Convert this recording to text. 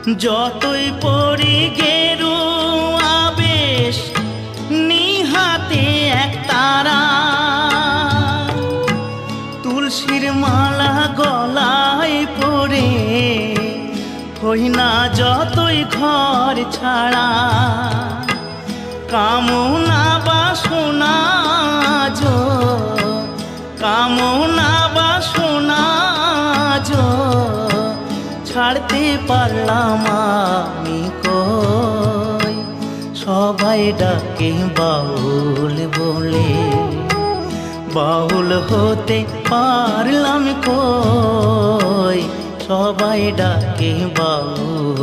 যতই পড়ি গেরুয়া বেশ নিহাতে এক তারা, তুলসীর মালা গলায় পরে হই না যতই ঘর ছাড়া। কামনা বাসনা যো, কামনা বাসনা যো ছাড়তে পারলাম আমি কই। সবাই ডাকে বাউল বলে, বাউল হতে পারলাম কই। সবাই ডাকে বাউল